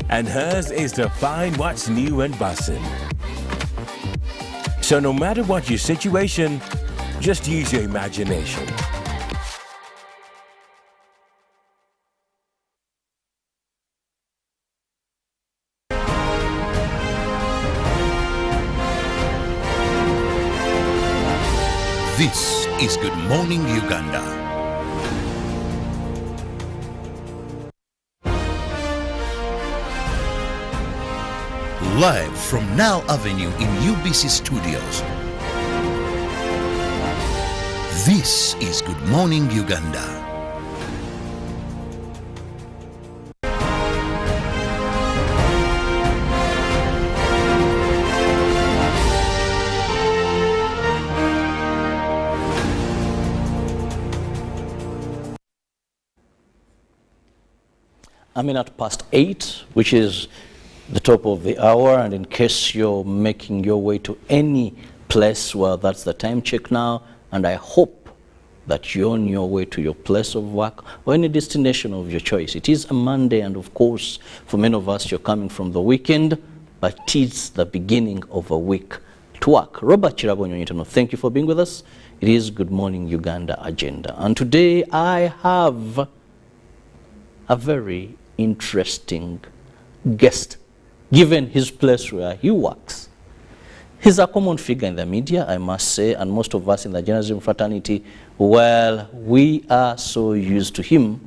and hers is to find what's new and bussin'. So no matter what your situation, just use your imagination. This is Good Morning Uganda. Live from Now Avenue in UBC Studios. This is Good Morning Uganda. I'm in at past 8, which is the top of the hour, and in case you're making your way to any place, well, that's the time check now, and I hope that you're on your way to your place of work or any destination of your choice. It is a Monday, and of course, for many of us, you're coming from the weekend, but it's the beginning of a week to work. Robert Chirabo, thank you for being with us. It is Good Morning Uganda agenda, and today I have a very interesting guest, given his place where he works. He's a common figure in the media, I must say, and most of us in the journalism fraternity, well, we are so used to him,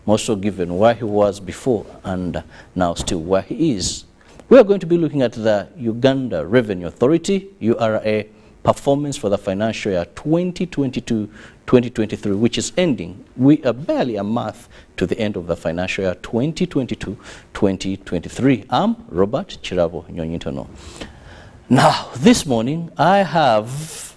also given where he was before and now still where he is. We are going to be looking at the Uganda Revenue Authority, URA, performance for the financial year 2022-2023, which is ending. We are barely a month to the end of the financial year 2022-2023. I'm Robert Chirabo Nyonyitono. Now, this morning, I have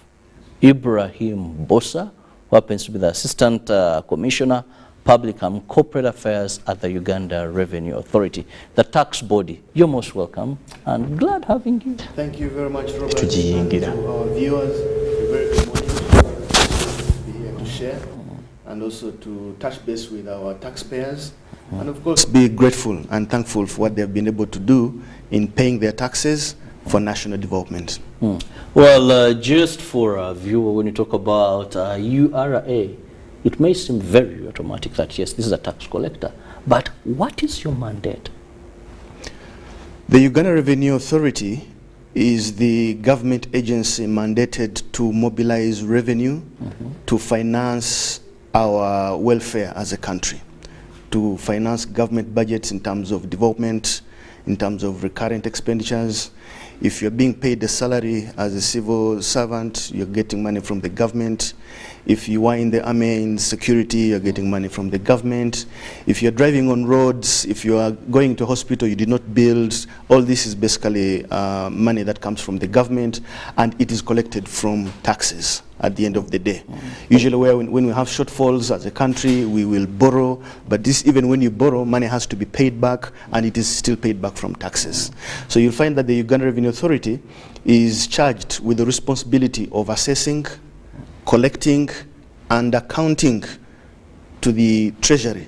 Ibrahim Bosa, who happens to be the Assistant Commissioner, Public and Corporate Affairs at the Uganda Revenue Authority, the tax body. You're most welcome, and glad having you. Thank you very much, Robert. And to our viewers, a very good morning. To be here to share, and also to touch base with our taxpayers, and of course be grateful and thankful for what they've been able to do in paying their taxes for national development. Well, just for a viewer, when you talk about URA, it may seem very automatic that, yes, this is a tax collector. But what is your mandate? The Uganda Revenue Authority is the government agency mandated to mobilize revenue to finance our welfare as a country, to finance government budgets in terms of development, in terms of recurrent expenditures. If you're being paid a salary as a civil servant, you're getting money from the government. If you are in the army, in security, you're getting money from the government. If you're driving on roads, if you are going to hospital, you did not build, all this is basically money that comes from the government, and it is collected from taxes at the end of the day. Usually when we have shortfalls as a country, we will borrow, but this, even when you borrow, money has to be paid back, and it is still paid back from taxes. So you'll find that the Uganda Revenue Authority is charged with the responsibility of assessing, collecting, and accounting to the treasury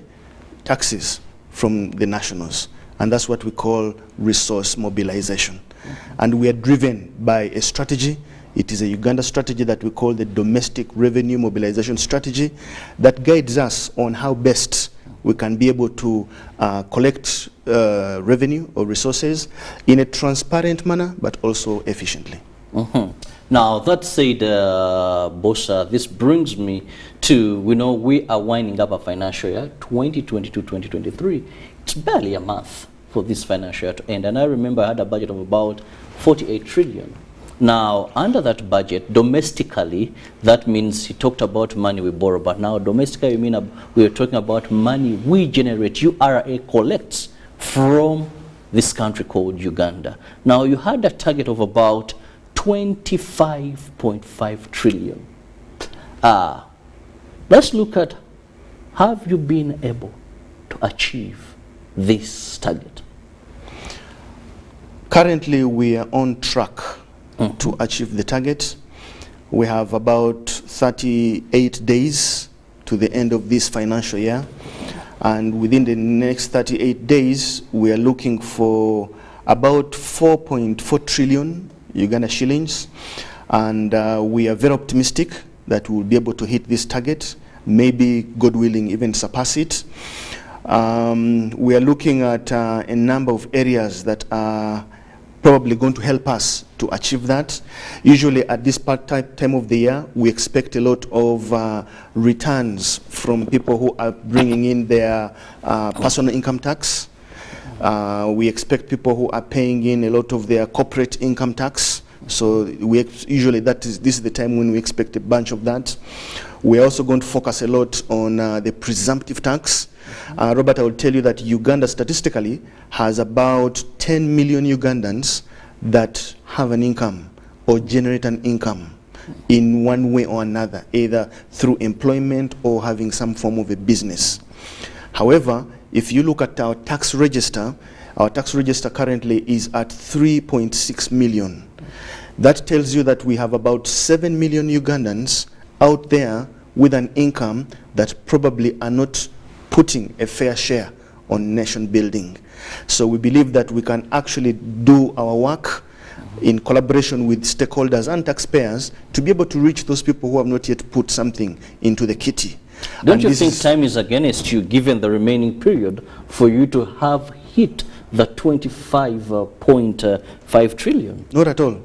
taxes from the nationals. And that's what we call resource mobilization. And we are driven by a strategy. It is a Uganda strategy that we call the Domestic Revenue Mobilization Strategy that guides us on how best we can be able to collect revenue or resources in a transparent manner, but also efficiently. Now, that said, Bosa, this brings me to, we are winding up a financial year, 2022-2023. It's barely a month for this financial year to end. And I remember I had a budget of about 48 trillion. Now, under that budget, domestically, that means he talked about money we borrow, but now domestically, we are talking about money we generate, URA collects from this country called Uganda. Now, you had a target of about 25.5 trillion. Let's look at, have you been able to achieve this target? Currently, we are on track to achieve the target. We have about 38 days to the end of this financial year. And within the next 38 days, we are looking for about 4.4 trillion Uganda shillings. And we are very optimistic that we'll be able to hit this target, maybe, God willing, even surpass it. We are looking at a number of areas that are probably going to help us to achieve that. Usually at this time of the year, we expect a lot of returns from people who are bringing in their personal income tax. We expect people who are paying in a lot of their corporate income tax. So usually this is the time when we expect a bunch of that. We're also going to focus a lot on the presumptive tax. Robert, I will tell you that Uganda statistically has about 10 million Ugandans that have an income or generate an income in one way or another, either through employment or having some form of a business. However, if you look at our tax register currently is at 3.6 million. That tells you that we have about 7 million Ugandans out there with an income that probably are not putting a fair share on nation building. So we believe that we can actually do our work in collaboration with stakeholders and taxpayers to be able to reach those people who have not yet put something into the kitty. Don't you think time is against you, given the remaining period, for you to have hit the 25.5 trillion? Not at all.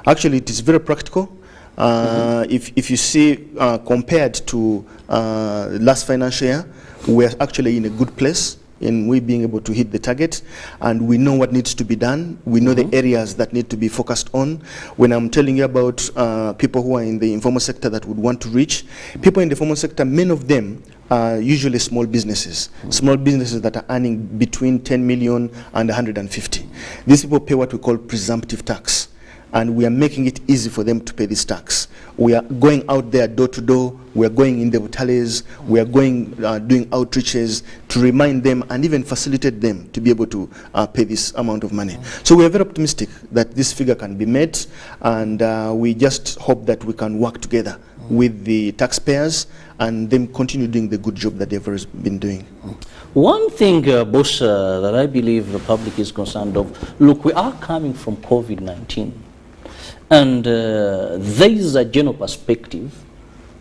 Actually, it is very practical. If you see, compared to last financial year, we're actually in a good place in we being able to hit the target, and we know what needs to be done. We know the areas that need to be focused on. When I'm telling you about people who are in the informal sector that would want to reach, people in the formal sector, many of them are usually small businesses that are earning between 10 million and 150. These people pay what we call presumptive tax, and we are making it easy for them to pay this tax. We are going out there door to door, we are going in the hotels, we are going doing outreaches to remind them and even facilitate them to be able to pay this amount of money. So we are very optimistic that this figure can be met, and we just hope that we can work together with the taxpayers and them continue doing the good job that they've always been doing. One thing, boss, that I believe the public is concerned of, look, we are coming from COVID-19. And there is a general perspective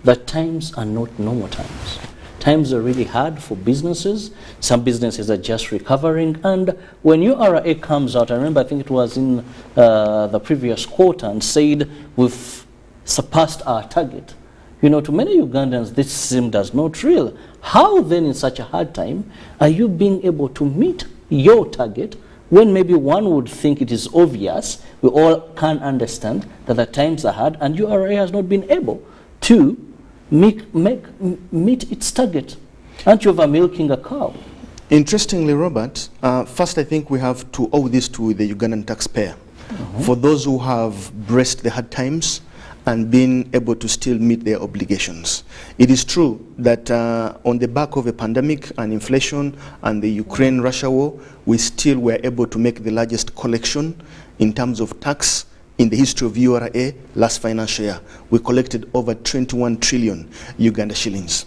that times are not normal times. Times are really hard for businesses. Some businesses are just recovering. And when URA comes out, I remember, I think it was in the previous quarter, and said we've surpassed our target. You know, to many Ugandans, this seemed as not real. How then, in such a hard time, are you being able to meet your target when maybe one would think it is obvious? We all can understand that the times are hard, and URA has not been able to meet its target. Aren't you over milking a cow? Interestingly, Robert, first I think we have to owe this to the Ugandan taxpayer. For those who have braced the hard times and been able to still meet their obligations. It is true that on the back of a pandemic and inflation and the Ukraine-Russia war, we still were able to make the largest collection in terms of tax in the history of URA last financial year. We collected over 21 trillion Uganda shillings.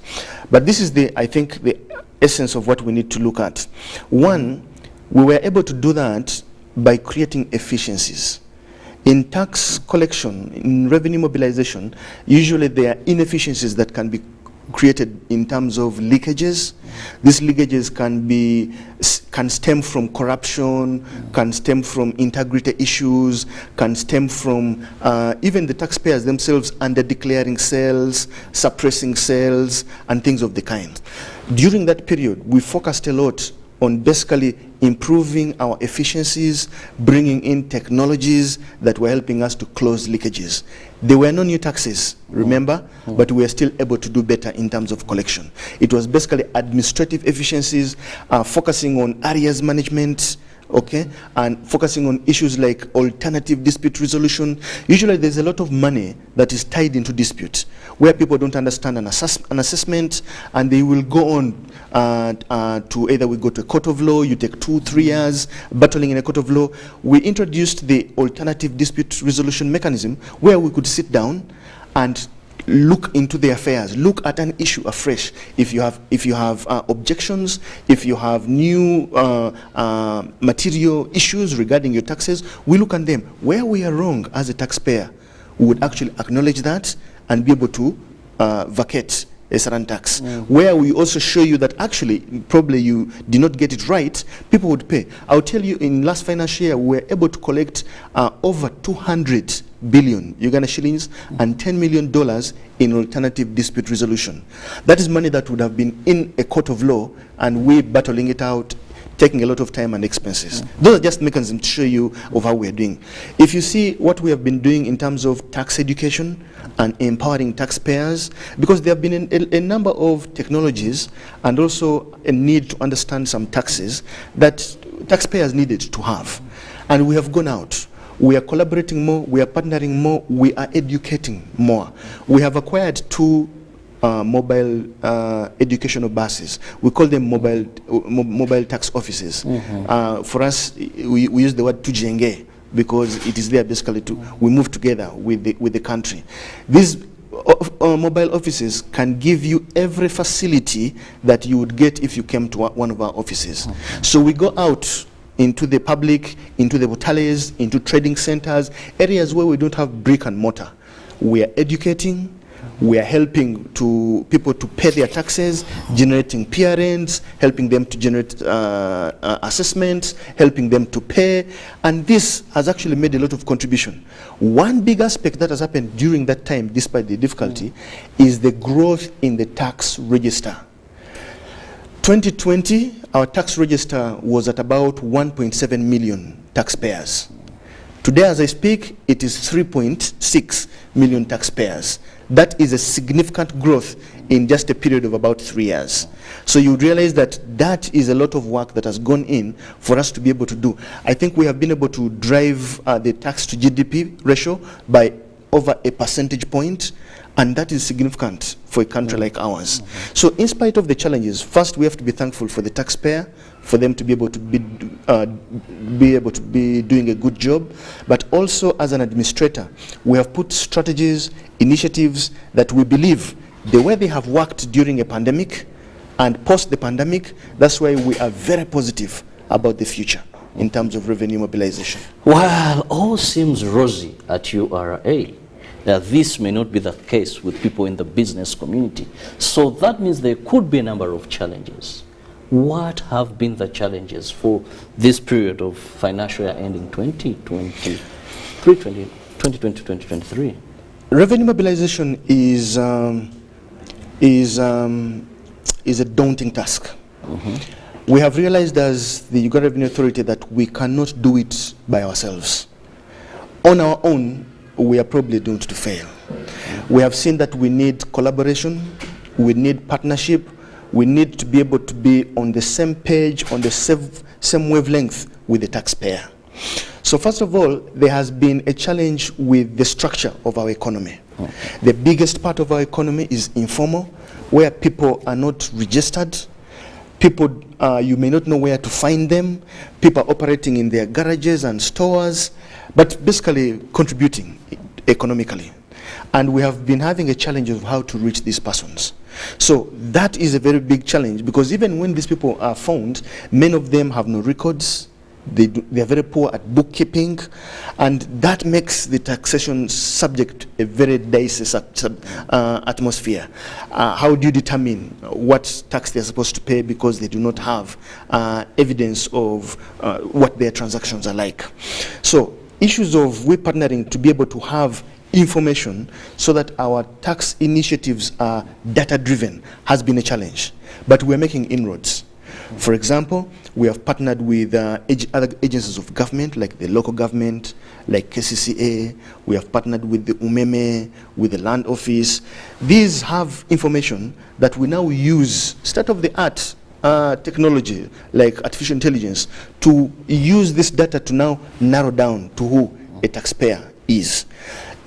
But this is I think the essence of what we need to look at. One, we were able to do that by creating efficiencies. In tax collection, in revenue mobilization, usually there are inefficiencies that can be created in terms of leakages. These leakages can stem from corruption, can stem from integrity issues, can stem from even the taxpayers themselves under declaring sales, suppressing sales, and things of the kind. During that period, we focused a lot on basically improving our efficiencies, bringing in technologies that were helping us to close leakages. There were no new taxes, remember, but we were still able to do better in terms of collection. It was basically administrative efficiencies, focusing on areas management, okay, and focusing on issues like alternative dispute resolution. Usually there's a lot of money that is tied into dispute, where people don't understand an assessment, and they will go on to either we go to a court of law, you take 2-3 years battling in a court of law. We introduced the alternative dispute resolution mechanism, where we could sit down and look into the affairs, look at an issue afresh. If you have objections, if you have new material issues regarding your taxes, we look at them. Where we are wrong as a taxpayer, we would actually acknowledge that and be able to vacate a certain tax. Where we also show you that actually probably you did not get it right, people would pay. I'll tell you, in last financial year we were able to collect over 200 billion Uganda shillings and $10 million in alternative dispute resolution. That is money that would have been in a court of law and we battling it out, taking a lot of time and expenses. Those are just mechanisms to show you of how we are doing. If you see what we have been doing in terms of tax education and empowering taxpayers, because there have been a number of technologies and also a need to understand some taxes that taxpayers needed to have. And we have gone out. We are collaborating more, we are partnering more, we are educating more. We have acquired 2 mobile educational buses. We call them mobile tax offices. For us, we use the word tujenge because it is there basically we move together with the country. These mobile offices can give you every facility that you would get if you came to one of our offices. So we go out into the public, into the hoteliers, into trading centers, areas where we don't have brick and mortar. We are educating, we are helping people to pay their taxes, generating PRNs, helping them to generate assessments, helping them to pay, and this has actually made a lot of contribution. One big aspect that has happened during that time, despite the difficulty, is the growth in the tax register. 2020, our tax register was at about 1.7 million taxpayers. Today, as I speak, it is 3.6 million taxpayers. That is a significant growth in just a period of about 3 years. So you realize that that is a lot of work that has gone in for us to be able to do. I think we have been able to drive the tax to GDP ratio by over a percentage point, and that is significant for a country like ours. So in spite of the challenges, first we have to be thankful for the taxpayer, for them to be able to be doing a good job, but also as an administrator, we have put strategies, initiatives that we believe the way they have worked during a pandemic and post the pandemic, that's why we are very positive about the future in terms of revenue mobilization. While all seems rosy at URA, this may not be the case with people in the business community. So that means there could be a number of challenges. What have been the challenges for this period of financial year ending 2020-2023? Revenue mobilization is a daunting task. We have realized as the Uganda Revenue Authority that we cannot do it by ourselves. On our own, we are probably doomed to fail. We have seen that we need collaboration, we need partnership, we need to be able to be on the same page, on the same wavelength with the taxpayer. So first of all, there has been a challenge with the structure of our economy. The biggest part of our economy is informal, where people are not registered. People, you may not know where to find them. People are operating in their garages and stores, but basically contributing economically. And we have been having a challenge of how to reach these persons. So that is a very big challenge, because even when these people are found, many of them have no records. They are very poor at bookkeeping, and that makes the taxation subject a very dicey atmosphere. How do you determine what tax they are supposed to pay because they do not have evidence of what their transactions are like? So issues of we partnering to be able to have information so that our tax initiatives are data-driven has been a challenge, but we're making inroads. For example, we have partnered with other agencies of government, like the local government, like KCCA. We have partnered with the UMEME, with the land office. These have information that we now use state-of-the-art technology, like artificial intelligence, to use this data to now narrow down to who a taxpayer is.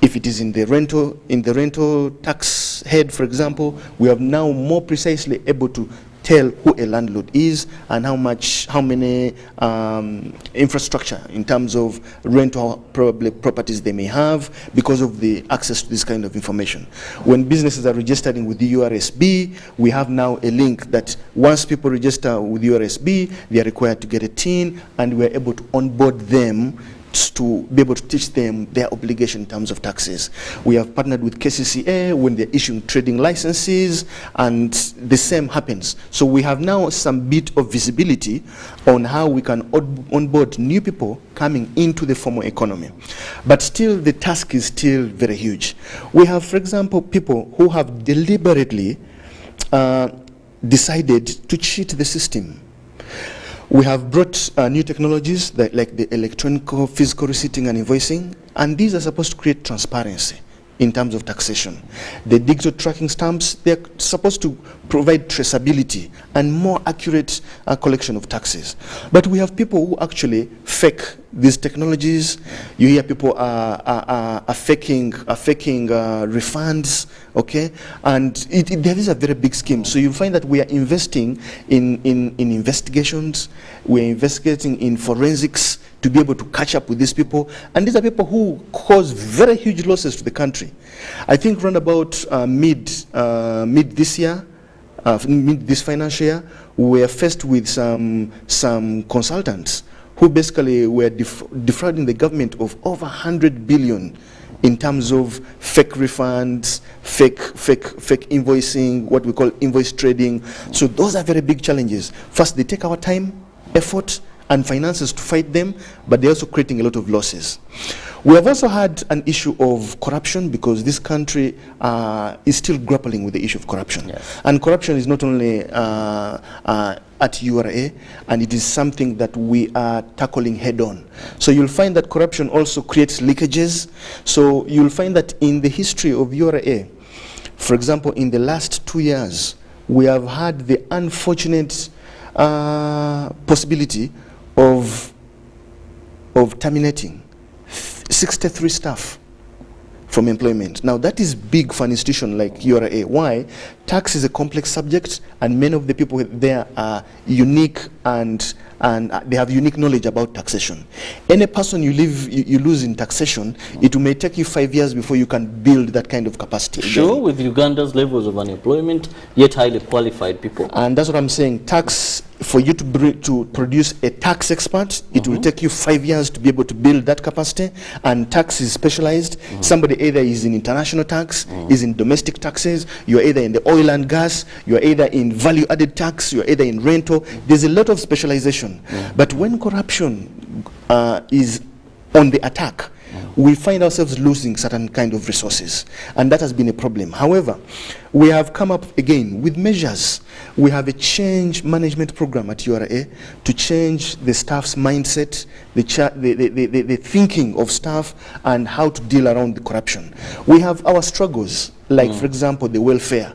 If it is in the rental tax head, for example, we are now more precisely able to tell who a landlord is and how many infrastructure in terms of rental probably properties they may have because of the access to this kind of information. When businesses are registering with the URSB, we have now a link that once people register with URSB, they are required to get a TIN, and we are able to onboard them to be able to teach them their obligation in terms of taxes. We have partnered with KCCA when they're issuing trading licenses, and the same happens. So we have now some bit of visibility on how we can onboard new people coming into the formal economy. But still, the task is still very huge. We have, for example, people who have deliberately decided to cheat the system. We have brought new technologies like the electronic physical receipting and invoicing, and these are supposed to create transparency in terms of taxation. The digital tracking stamps, they're supposed to provide traceability and more accurate collection of taxes. But we have people who actually fake these technologies. You hear people are faking refunds, okay? And there is a very big scheme. So you'll find that we are investing in investigations, we're investigating in forensics to be able to catch up with these people. And these are people who cause very huge losses to the country. I think around about mid this year, mid this financial year, we were faced with some consultants who basically were defrauding the government of over 100 billion in terms of fake refunds, fake invoicing, what we call invoice trading. So those are very big challenges. First, they take our time, effort, and finances to fight them, but they're also creating a lot of losses. We have also had an issue of corruption, because this country is still grappling with the issue of corruption. Yes. And corruption is not only at URA, and it is something that we are tackling head on. So you'll find that corruption also creates leakages. So you'll find that in the history of URA, for example, in the last 2 years, we have had the unfortunate possibility of terminating 63 staff from employment. Now that is big for an institution like URA. Why? Tax is a complex subject, and many of the people there are unique and they have unique knowledge about taxation. Any person you lose in taxation, it may take you 5 years before you can build that kind of capacity. Sure, with Uganda's levels of unemployment, yet highly qualified people. And that's what I'm saying. Tax, for you to produce a tax expert, it will take you 5 years to be able to build that capacity. And tax is specialized. Somebody either is in international tax, is in domestic taxes, you're either in the oil and gas, you're either in value-added tax, you're either in rental. There's a lot of specialization. But when corruption is on the attack, we find ourselves losing certain kind of resources, and that has been a problem. However, we have come up again with measures. We have a change management program at URA to change the staff's mindset, the thinking of staff, and how to deal around the corruption. We have our struggles, like for example, the welfare.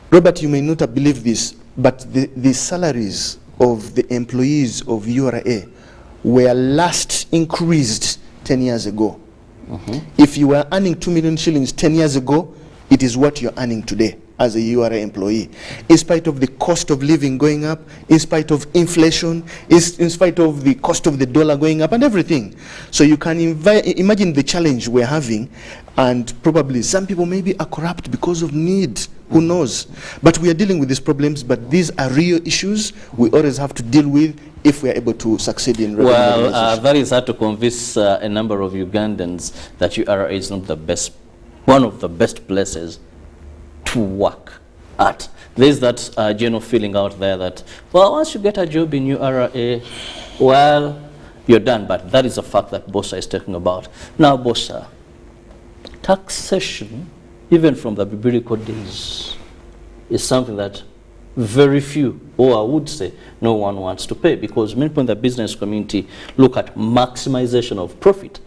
Robert, you may not have believed this, but the salaries of the employees of URA were last increased 10 years ago. If you were earning 2 million shillings 10 years ago, it is what you're earning today as a URA employee. In spite of the cost of living going up, in spite of inflation, in spite of the cost of the dollar going up and everything. So you can imagine the challenge we're having, and probably some people maybe are corrupt because of need. Who knows? But we are dealing with these problems, but these are real issues we always have to deal with if we are able to succeed in revenue mobilization. Well, that is hard to convince a number of Ugandans that URA is not the best, one of the best places to work at. There's that general feeling out there that, well, once you get a job in URA, well, you're done. But that is a fact that Bossa is talking about. Now, Bossa, taxation, even from the biblical days, is something that very few, or I would say no one wants to pay, because many people in the business community look at maximization of profit.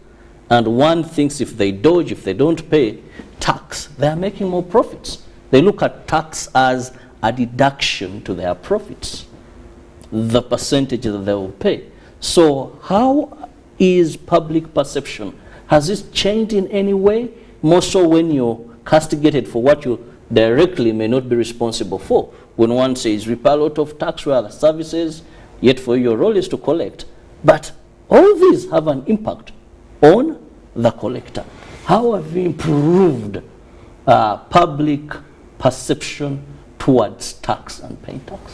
And one thinks if they dodge, if they don't pay tax, they are making more profits. They look at tax as a deduction to their profits, the percentage that they will pay. So how is public perception? Has this changed in any way? More so when you're castigated for what you directly may not be responsible for. When one says we pay a lot of tax for other services, yet for your role is to collect. But all these have an impact on the collector. How have we improved public perception towards tax and paying tax?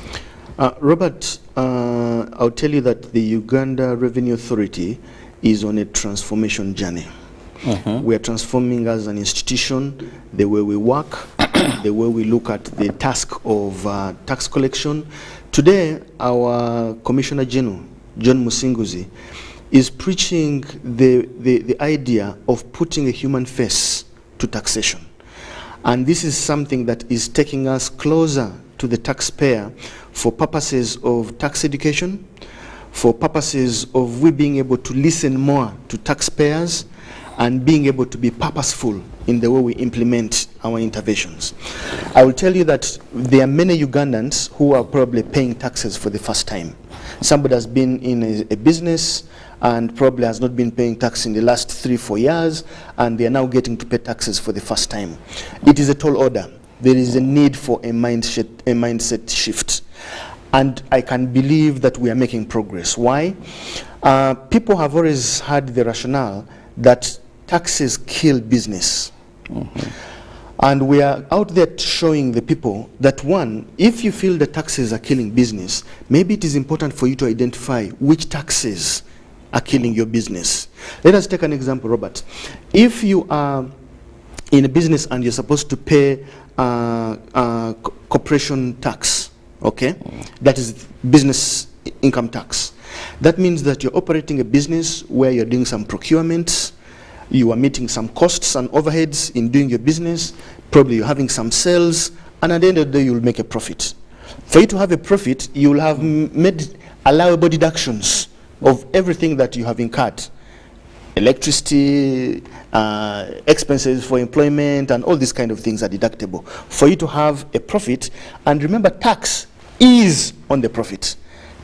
Robert, I'll tell you that the Uganda Revenue Authority is on a transformation journey. We are transforming as an institution, the way we work, the way we look at the task of tax collection. Today, our Commissioner General, John Musinguzi, is preaching the idea of putting a human face to taxation. And this is something that is taking us closer to the taxpayer for purposes of tax education, for purposes of we being able to listen more to taxpayers, and being able to be purposeful in the way we implement our interventions. I will tell you that there are many Ugandans who are probably paying taxes for the first time. Somebody has been in a business and probably has not been paying tax in the last 3-4 years, and they are now getting to pay taxes for the first time. It is a tall order. There is a need for a mindset shift. And I can believe that we are making progress. Why? People have always had the rationale that taxes kill business. And we are out there showing the people that, one, if you feel the taxes are killing business, maybe it is important for you to identify which taxes are killing your business. Let us take an example, Robert. If you are in a business and you're supposed to pay corporation tax, okay? That is business income tax. That means that you're operating a business where you're doing some procurement, you are meeting some costs and overheads in doing your business, probably you're having some sales, and at the end of the day, you'll make a profit. For you to have a profit, you will have made allowable deductions of everything that you have incurred. Electricity, expenses for employment, and all these kind of things are deductible. For you to have a profit, and remember, tax is on the profit.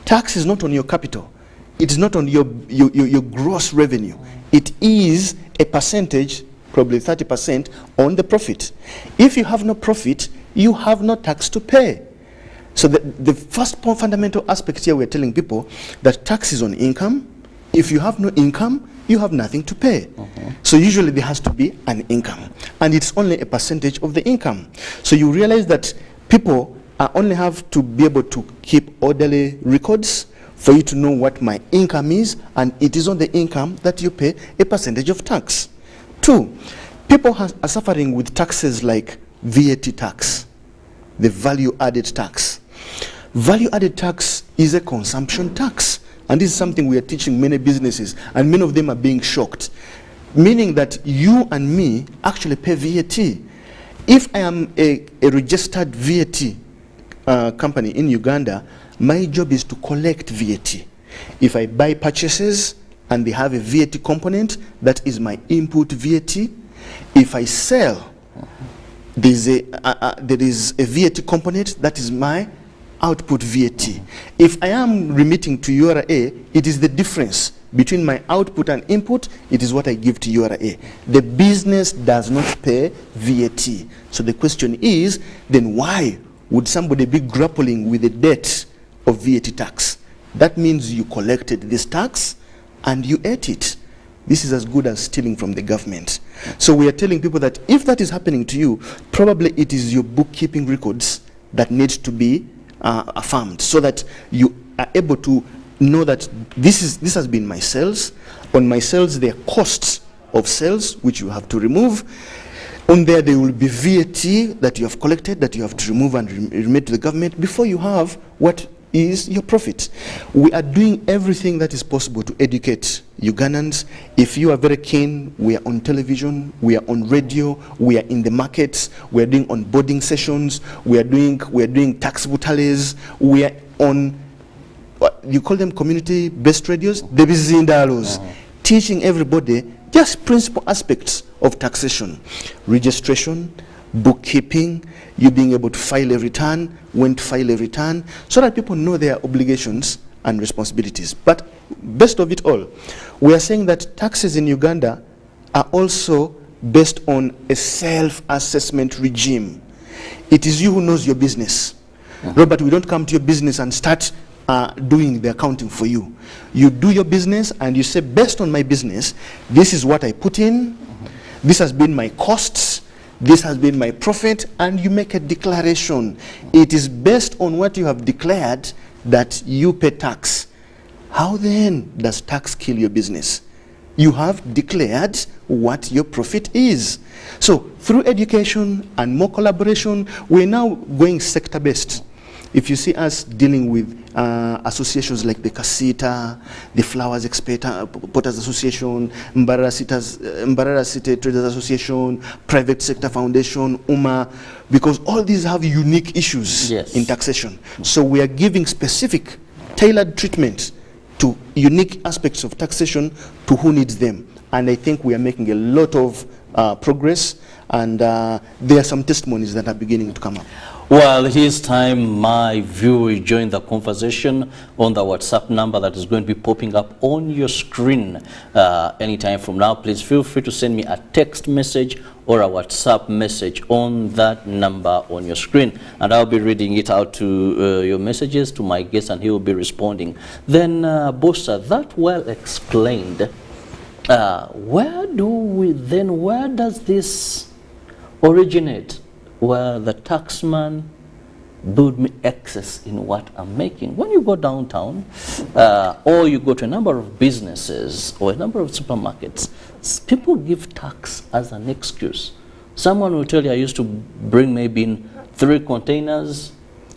Tax is not on your capital. It is not on your gross revenue. It is a percentage, probably 30%, on the profit. If you have no profit, you have no tax to pay. So the first fundamental aspect here, we're telling people that tax is on income. If you have no income, you have nothing to pay. So usually there has to be an income, and it's only a percentage of the income. So you realize that people only have to be able to keep orderly records for you to know what my income is, and it is on the income that you pay a percentage of tax. 2, people are suffering with taxes like VAT tax, the value added tax. Value added tax is a consumption tax, and this is something we are teaching many businesses, and many of them are being shocked, meaning that you and me actually pay VAT. If I am a registered VAT company in Uganda, my job is to collect VAT. If I buy purchases and they have a VAT component, that is my input VAT. If I sell, there is a VAT component, that is my output VAT. If I am remitting to URA, it is the difference between my output and input. It is what I give to URA. The business does not pay VAT. So the question is, then why would somebody be grappling with the debt of VAT tax? That means you collected this tax and you ate it. This is as good as stealing from the government. So we are telling people that if that is happening to you, probably it is your bookkeeping records that need to be affirmed, so that you are able to know that this has been my sales. On my sales, there are costs of sales which you have to remove. On there will be VAT that you have collected that you have to remove and remit to the government before you have what is your profit. We are doing everything that is possible to educate Ugandans. If you are very keen, we are on television, we are on radio, we are in the markets, we are doing onboarding sessions, we are doing taxable tallies, we are on, you call them community-based radios, the Bizindalos, teaching everybody just principal aspects of taxation, registration, bookkeeping, you being able to file a return, when to file a return, so that people know their obligations and responsibilities. But best of it all, we are saying that taxes in Uganda are also based on a self-assessment regime. It is you who knows your business. Robert, we don't come to your business and start doing the accounting for you. You do your business and you say, based on my business, this is what I put in, this has been my costs, this has been my profit, and you make a declaration. It is based on what you have declared that you pay tax. How then does tax kill your business? You have declared what your profit is. So through education and more collaboration, we're now going sector-based. If you see us dealing with associations like the Kasita, the Flowers Exporters Association, Mbarara City Traders Association, Private Sector Foundation, UMA, because all these have unique issues in taxation. So we are giving specific, tailored treatment to unique aspects of taxation to who needs them. And I think we are making a lot of progress, and there are some testimonies that are beginning to come up. Well, it is time my viewers join the conversation on the WhatsApp number that is going to be popping up on your screen anytime from now. Please feel free to send me a text message or a WhatsApp message on that number on your screen, and I'll be reading it out to your messages to my guest, and he will be responding. Then, Bosa, that well explained. Where does this originate? Where the taxman billed me excess in what I'm making. When you go downtown, or you go to a number of businesses or a number of supermarkets, people give tax as an excuse. Someone will tell you, I used to bring maybe in 3 containers,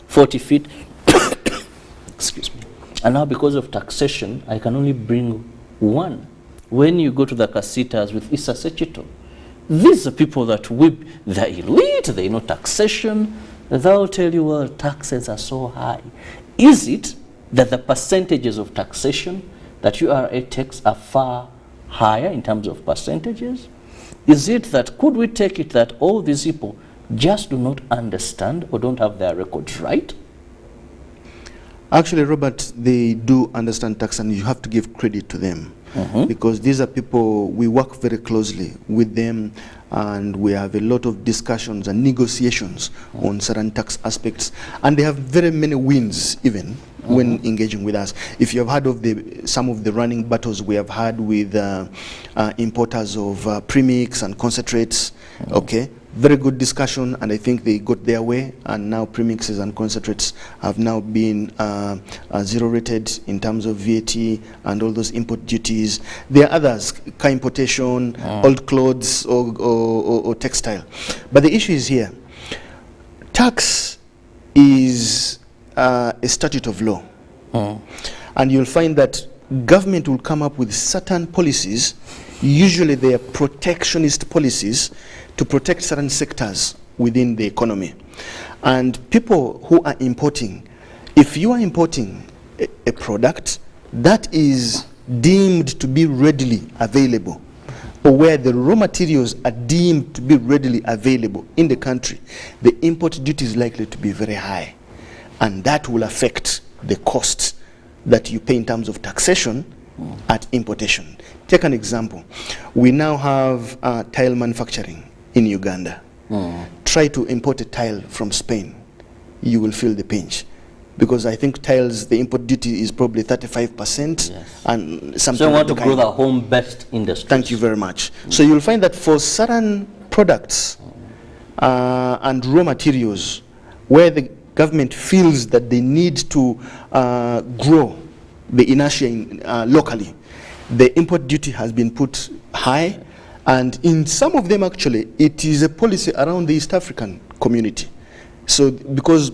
40 feet, excuse me, and now because of taxation, I can only bring 1. When you go to the casitas with Issa Sechito, these are people that whip the elite, they know taxation. They'll tell you, well, taxes are so high. Is it that the percentages of taxation that URA takes are far higher in terms of percentages? Is it that, could we take it that all these people just do not understand or don't have their records right? Actually, Robert, they do understand tax, and you have to give credit to them. Because these are people, we work very closely with them, and we have a lot of discussions and negotiations on certain tax aspects, and they have very many wins even when engaging with us. If you have heard of some of the running battles we have had with importers of premix and concentrates, okay, very good discussion, and I think they got their way, and now premixes and concentrates have now been zero rated in terms of VAT and all those import duties. There are others, car importation, old clothes or textile. But the issue is here, tax is a statute of law. And you'll find that government will come up with certain policies, usually they are protectionist policies, to protect certain sectors within the economy. And people who are importing, if you are importing a product that is deemed to be readily available, or where the raw materials are deemed to be readily available in the country, the import duty is likely to be very high. And that will affect the costs that you pay in terms of taxation at importation. Take an example. We now have tile manufacturing in Uganda. Try to import a tile from Spain, you will feel the pinch. Because I think tiles, the import duty is probably 35%. And something. So you want to grow the home-based industry. Thank you very much. So you'll find that for certain products and raw materials, where the government feels that they need to grow the inertia locally, the import duty has been put high. And in some of them, actually, it is a policy around the East African community. So because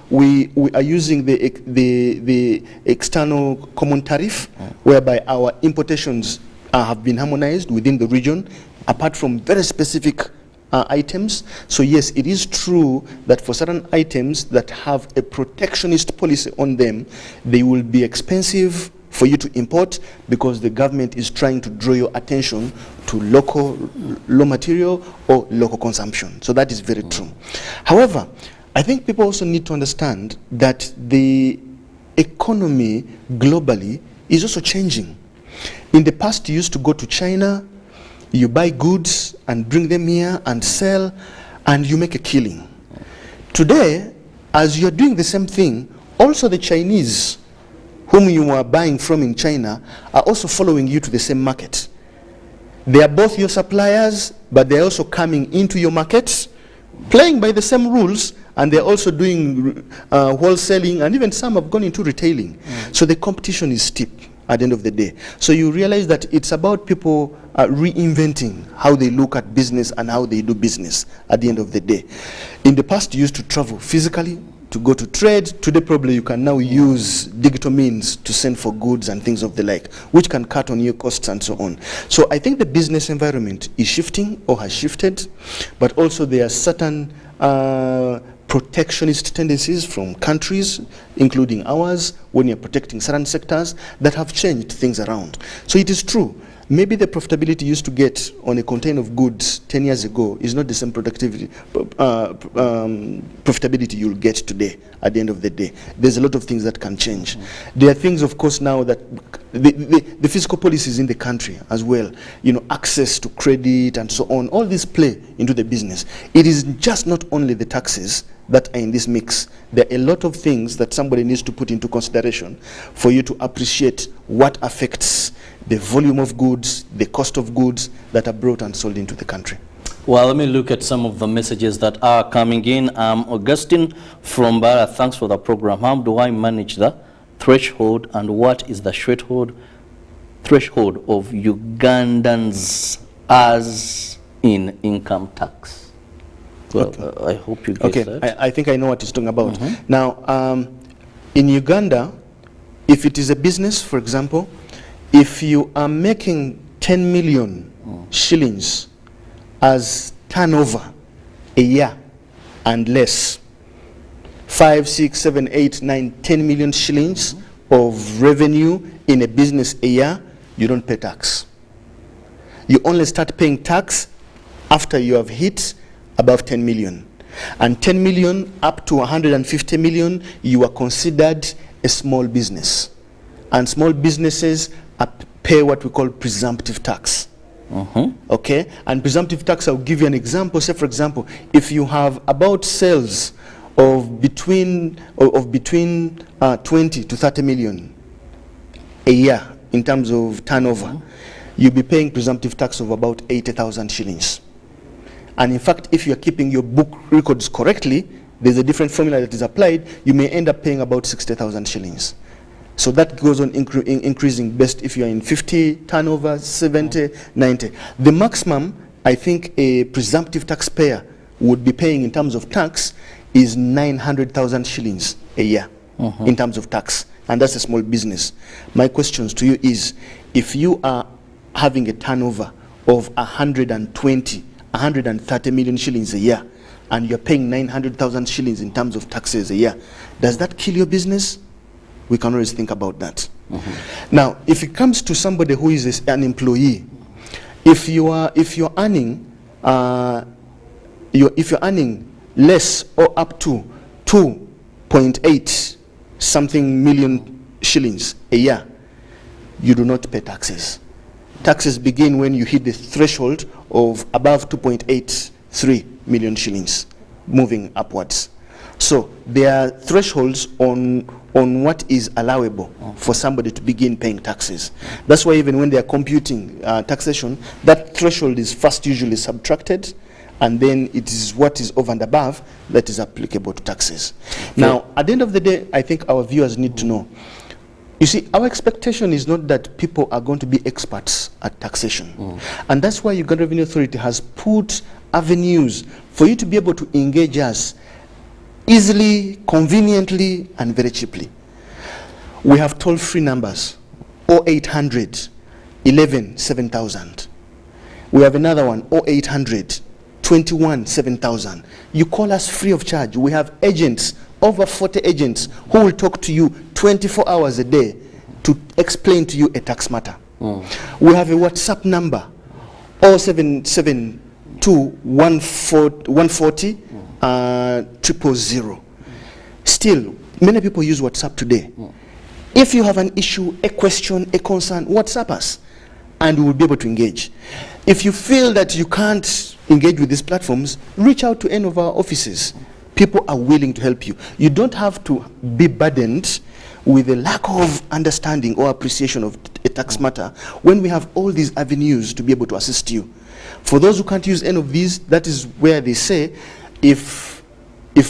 we are using the external common tariff, whereby our importations have been harmonized within the region, apart from very specific items. So yes, it is true that for certain items that have a protectionist policy on them, they will be expensive for you to import, because the government is trying to draw your attention to local raw material or local consumption. So that is very true. However, I think people also need to understand that the economy globally is also changing. In the past, you used to go to China, you buy goods and bring them here and sell, and you make a killing. Today, as you're doing the same thing, also the Chinese, whom you are buying from in China, are also following you to the same market. They are both your suppliers, but they're also coming into your markets, playing by the same rules, and they're also doing wholesaling, and even some have gone into retailing. So the competition is steep at the end of the day. So you realize that it's about people reinventing how they look at business and how they do business at the end of the day. In the past, you used to travel physically to go to trade. Today, probably you can now use digital means to send for goods and things of the like, which can cut on your costs and so on. So I think the business environment is shifting or has shifted, but also there are certain protectionist tendencies from countries, including ours, when you're protecting certain sectors, that have changed things around. So it is true. Maybe the profitability you used to get on a container of goods 10 years ago is not the same profitability you'll get today at the end of the day. There's a lot of things that can change. There are things, of course, now that the fiscal policies in the country as well, you know, access to credit and so on, all these play into the business. It is just not only the taxes that are in this mix. There are a lot of things that somebody needs to put into consideration for you to appreciate what affects the volume of goods, the cost of goods that are brought and sold into the country. Well, let me look at some of the messages that are coming in. Augustine from Bara, thanks for the program. How do I manage the threshold, and what is the threshold of Ugandans as in income tax? Well, okay. I hope you get that. I think I know what he's talking about. Now, in Uganda, if it is a business, for example, if you are making 10 million shillings as turnover a year and less, 5, 6, 7, 8, 9, 10 million shillings of revenue in a business a year, you don't pay tax. You only start paying tax after you have hit above 10 million. And 10 million up to 150 million, you are considered a small business. And small businesses pay what we call presumptive tax. Okay? And presumptive tax, I'll give you an example. Say, for example, if you have about sales of between 20 to 30 million a year in terms of turnover, you'll be paying presumptive tax of about 80,000 shillings. And in fact, if you're keeping your book records correctly, there's a different formula that is applied, you may end up paying about 60,000 shillings. So that goes on increasing best if you're in 50 turnover, 70, 90. The maximum, I think, a presumptive taxpayer would be paying in terms of tax is 900,000 shillings a year in terms of tax. And that's a small business. My questions to you is, if you are having a turnover of 130 million shillings a year, and you're paying 900,000 shillings in terms of taxes a year, does that kill your business? We can always think about that. Now, if it comes to somebody who is an employee, if you're earning less or up to 2.8 something million shillings a year, you do not pay taxes. Taxes begin when you hit the threshold of above 2.83 million shillings, moving upwards. So there are thresholds on what is allowable for somebody to begin paying taxes. That's why even when they are computing taxation, that threshold is first usually subtracted, and then it is what is over and above that is applicable to taxes. Now, at the end of the day, I think our viewers need to know, you see, our expectation is not that people are going to be experts at taxation. And that's why Uganda Revenue Authority has put avenues for you to be able to engage us easily, conveniently, and very cheaply. We have toll-free numbers, 0800 11 7000. We have another one, 0800 21 7000. You call us free of charge. We have agents, over 40 agents, who will talk to you 24 hours a day to explain to you a tax matter. We have a WhatsApp number, 0772 140 000. Still, many people use WhatsApp today. If you have an issue, a question, a concern, WhatsApp us, and we will be able to engage. If you feel that you can't engage with these platforms, reach out to any of our offices. people are willing to help you. You don't have to be burdened with a lack of understanding or appreciation of a tax matter when we have all these avenues to be able to assist you. For those who can't use any of these, that is where they say, if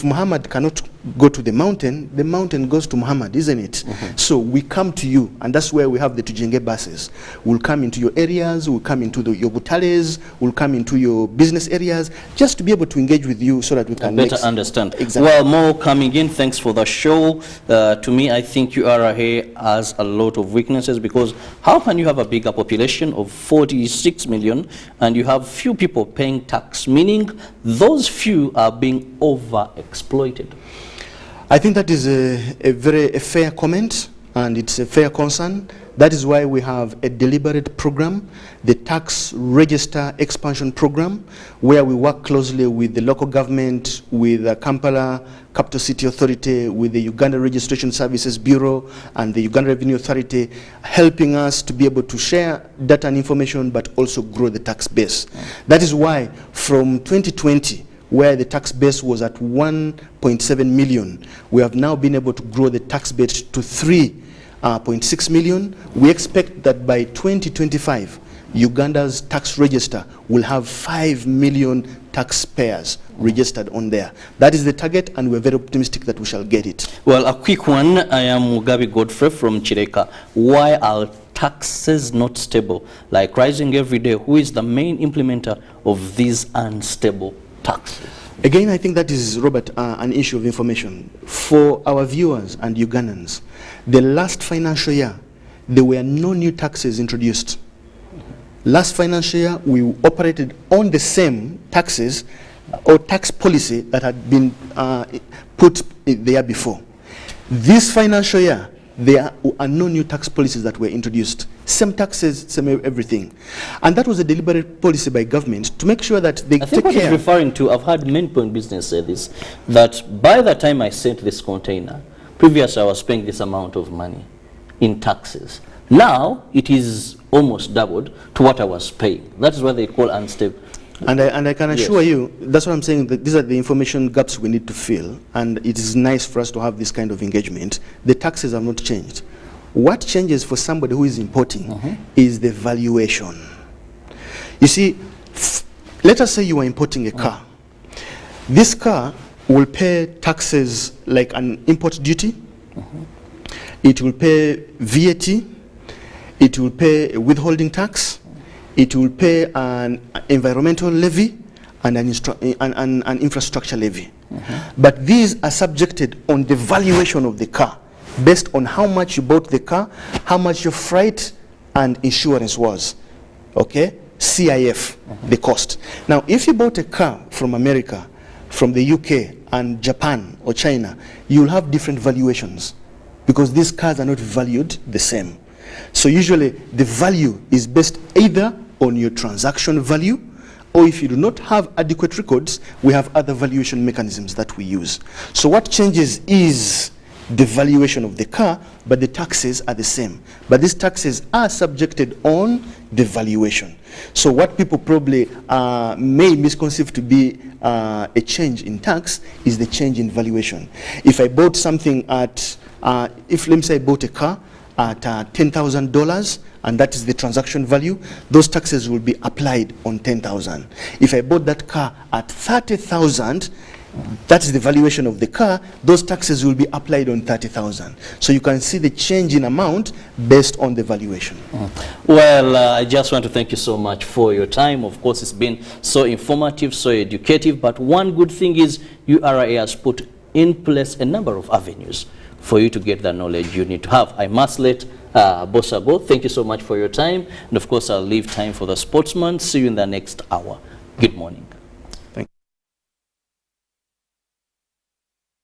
Muhammad cannot go to the mountain goes to Muhammad, isn't it? So we come to you, and that's where we have the Tujenge buses. We'll come into your areas, we'll come into your butales, we'll come into your business areas, just to be able to engage with you so that we can better understand. Exactly. Well, more coming in. Thanks for the show. To me, I think URA has a lot of weaknesses, because how can you have a bigger population of 46 million and you have few people paying tax, meaning those few are being overexploited? I think that is a very fair comment, and it's a fair concern. That is why we have a deliberate program, the Tax Register Expansion Program, where we work closely with the local government, with the Kampala Capital City Authority, with the Uganda Registration Services Bureau, and the Uganda Revenue Authority, helping us to be able to share data and information, but also grow the tax base. That is why from 2020, where the tax base was at 1.7 million, we have now been able to grow the tax base to 3.6 million. We expect that by 2025, Uganda's tax register will have 5 million taxpayers registered on there. That is the target, and we're very optimistic that we shall get it. Well, a quick one. I am Mugabe Godfrey from Chireka. Why are taxes not stable, like rising every day? Who is the main implementer of these unstable taxes? Again, I think that is, Robert, an issue of information. For our viewers and Ugandans, the last financial year, there were no new taxes introduced. Last financial year, we operated on the same taxes or tax policy that had been put the year before. This financial year, there are no new tax policies that were introduced. Same taxes, same everything. And that was a deliberate policy by government to make sure that they take care. I think what he's referring to, I've had Main Point Business say this, that by the time I sent this container, previously I was paying this amount of money in taxes. Now it is almost doubled to what I was paying. That is what they call unstable. And I can assure you, that's what I'm saying, that these are the information gaps we need to fill, and it is nice for us to have this kind of engagement. The taxes have not changed. What changes for somebody who is importing is the valuation. You see, let us say you are importing a car. This car will pay taxes like an import duty. It will pay VAT. It will pay a withholding tax. It will pay an environmental levy and an infrastructure levy. But these are subjected on the valuation of the car, based on how much you bought the car, how much your freight and insurance was. Okay? CIF, the cost. Now, if you bought a car from America, from the UK and Japan or China, you'll have different valuations because these cars are not valued the same. So usually the value is based either on your transaction value, or if you do not have adequate records, we have other valuation mechanisms that we use. So what changes is the valuation of the car, but the taxes are the same. But these taxes are subjected on the valuation. So what people probably may misconceive to be a change in tax is the change in valuation. If I bought something at, if let me say I bought a car at $10,000, and that is the transaction value, those taxes will be applied on 10,000. If I bought that car at 30,000, that is the valuation of the car, those taxes will be applied on 30,000. So you can see the change in amount based on the valuation. Well, I just want to thank you so much for your time. Of course, it's been so informative, so educative, but one good thing is URA has put in place a number of avenues for you to get the knowledge you need to have. I must let Bossa go. Thank you so much for your time. And of course, I'll leave time for the sportsman. See you in the next hour. Good morning.